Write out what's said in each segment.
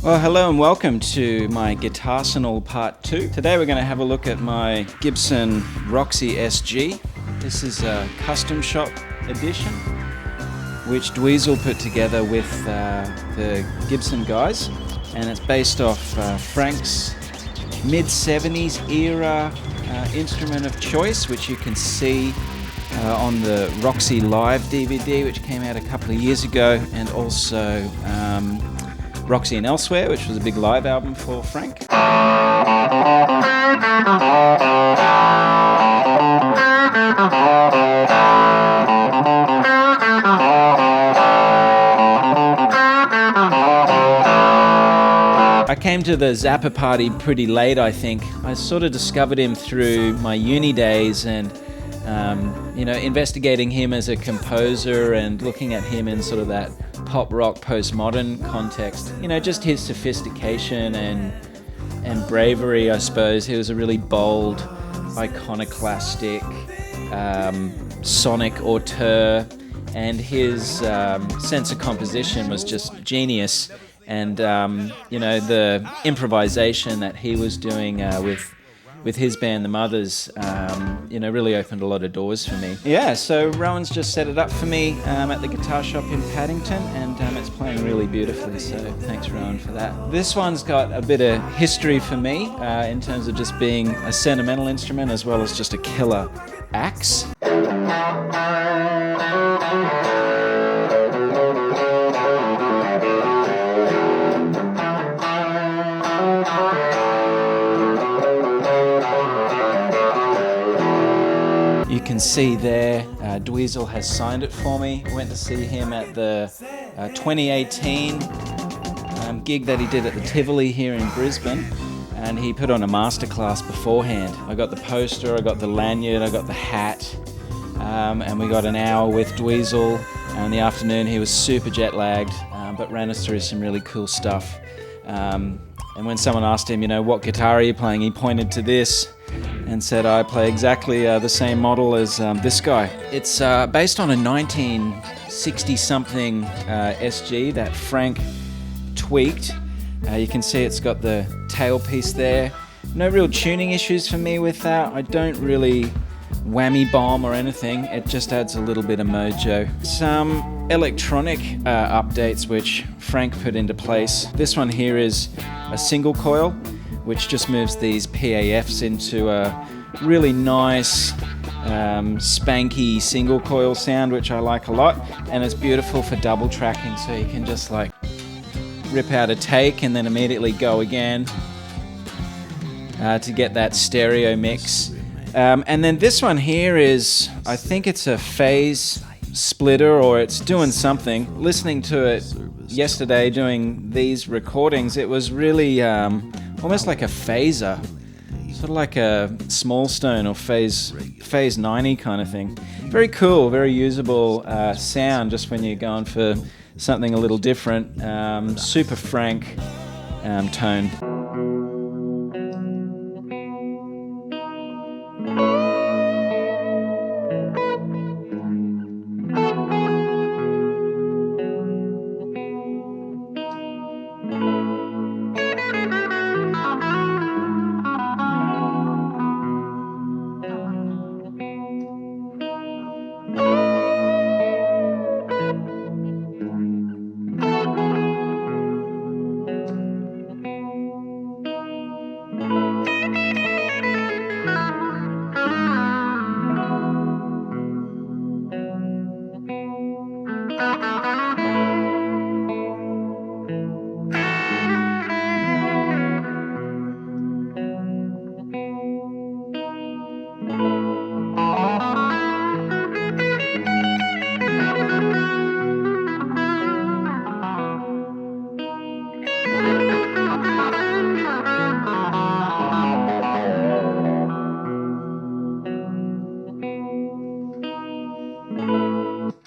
Well, hello and welcome to my Guitarsenal Part 2. Today we're going to have a look at my Gibson Roxy SG. This is a custom shop edition, which Dweezil put together with the Gibson guys, and it's based off Frank's mid-70s era instrument of choice, which you can see on the Roxy Live DVD, which came out a couple of years ago, and also Roxy and Elsewhere, which was a big live album for Frank. I came to the Zappa party pretty late, I think. I sort of discovered him through my uni days and investigating him as a composer and looking at him in sort of that pop rock postmodern context. Just his sophistication and bravery, I suppose. He was a really bold, iconoclastic, sonic auteur, and his sense of composition was just genius. And the improvisation that he was doing with his band, The Mothers, really opened a lot of doors for me. Yeah, so Rowan's just set it up for me at the guitar shop in Paddington, and it's playing really beautifully, so thanks, Rowan, for that. This one's got a bit of history for me in terms of just being a sentimental instrument as well as just a killer axe. You can see there, Dweezil has signed it for me. Went to see him at the 2018 gig that he did at the Tivoli here in Brisbane, and he put on a masterclass beforehand. I got the poster, I got the lanyard, I got the hat, and we got an hour with Dweezil. In the afternoon he was super jet lagged, but ran us through some really cool stuff. And when someone asked him, what guitar are you playing, he pointed to this and said, I play exactly the same model as this guy. It's based on a 1960-something SG that Frank tweaked. You can see it's got the tailpiece there. No real tuning issues for me with that. I don't really whammy bomb or anything. It just adds a little bit of mojo. Some electronic updates which Frank put into place. This one here is a single coil, which just moves these PAFs into a really nice, spanky single coil sound, which I like a lot. And it's beautiful for double tracking, so you can just like rip out a take and then immediately go again to get that stereo mix. And then this one here is, I think it's a phase splitter, or it's doing something. Listening to it yesterday doing these recordings, it was really almost like a phaser, sort of like a small stone or phase 90 kind of thing. Very cool, very usable sound just when you're going for something a little different. Super Frank tone.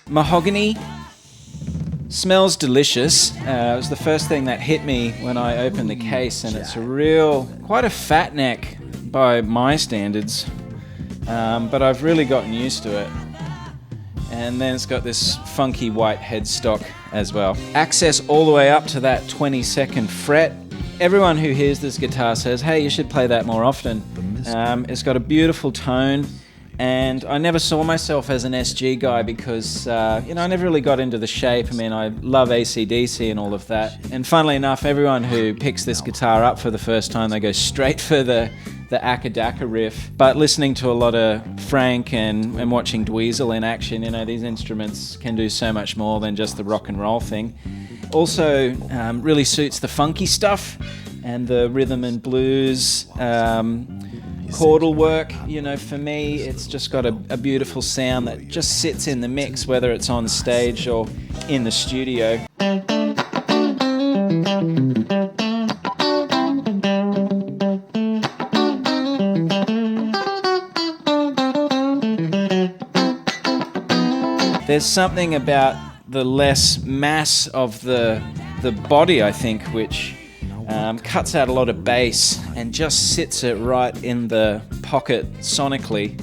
Mahogany smells delicious. It was the first thing that hit me when I opened the case, and it's quite a fat neck by my standards, but I've really gotten used to it. and then it's got this funky white headstock as well. Access all the way up to that 22nd fret. Everyone who hears this guitar says, hey, you should play that more often. It's got a beautiful tone, and I never saw myself as an SG guy because, I never really got into the shape. I mean, I love AC/DC and all of that. And funnily enough, everyone who picks this guitar up for the first time, they go straight for the Akadaka riff. But listening to a lot of Frank and watching Dweezil in action, these instruments can do so much more than just the rock and roll thing. Also, really suits the funky stuff and the rhythm and blues, chordal work. For me, it's just got a beautiful sound that just sits in the mix, whether it's on stage or in the studio. There's something about the less mass of the body, I think, which cuts out a lot of bass and just sits it right in the pocket sonically.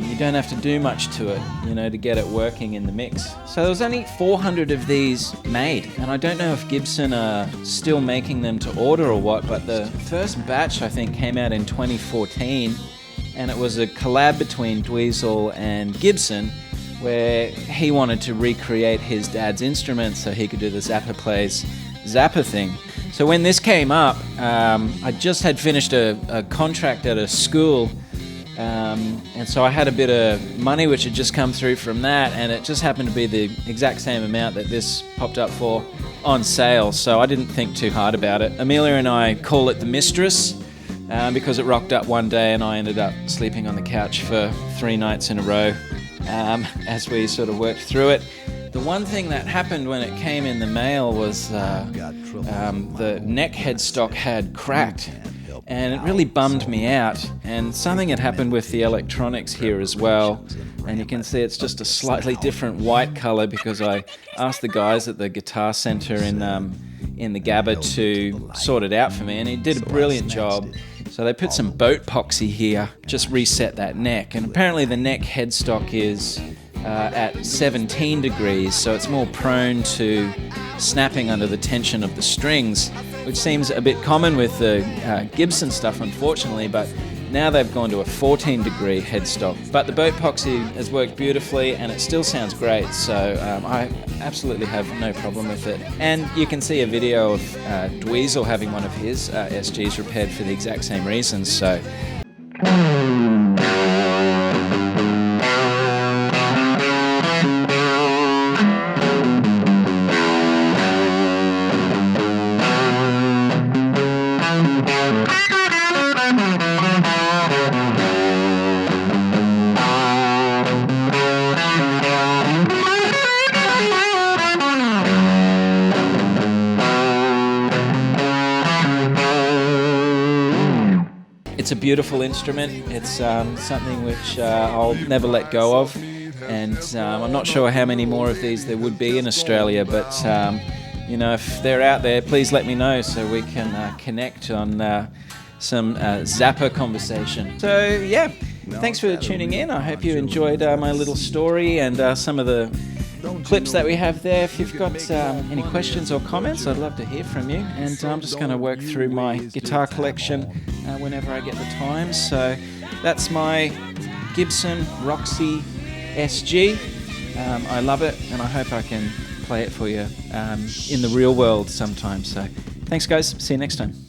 You don't have to do much to it, to get it working in the mix. So there was only 400 of these made, and I don't know if Gibson are still making them to order or what, but the first batch, I think, came out in 2014, and it was a collab between Dweezil and Gibson, where he wanted to recreate his dad's instruments so he could do the Zappa Plays Zappa thing. So when this came up, I just had finished a contract at a school, and so I had a bit of money which had just come through from that, and it just happened to be the exact same amount that this popped up for on sale, so I didn't think too hard about it. Amelia and I call it the Mistress, because it rocked up one day and I ended up sleeping on the couch for 3 nights in a row as we sort of worked through it. The one thing that happened when it came in the mail was the neck headstock had cracked, and it really bummed me out. And something had happened with the electronics here as well, and you can see it's just a slightly different white color because I asked the guys at the Guitar Center in the Gabba to sort it out for me, and he did a brilliant job. So they put some boat epoxy here, just reset that neck, and apparently the neck headstock is at 17 degrees, so it's more prone to snapping under the tension of the strings, which seems a bit common with the Gibson stuff, unfortunately, but now they've gone to a 14 degree headstock. But the boat epoxy has worked beautifully and it still sounds great, so I absolutely have no problem with it. And you can see a video of Dweezil having one of his SGs repaired for the exact same reasons, so... It's a beautiful instrument. It's something which I'll never let go of, and I'm not sure how many more of these there would be in Australia, but if they're out there, please let me know so we can connect on some Zappa conversation. So yeah, thanks for tuning in. I hope you enjoyed my little story and some of the clips that we have there. If you've got any questions or comments, I'd love to hear from you, and I'm just going to work through my guitar collection whenever I get the time. So that's my Gibson Roxy SG. I love it, and I hope I can play it for you in the real world sometime. So thanks guys, see you next time.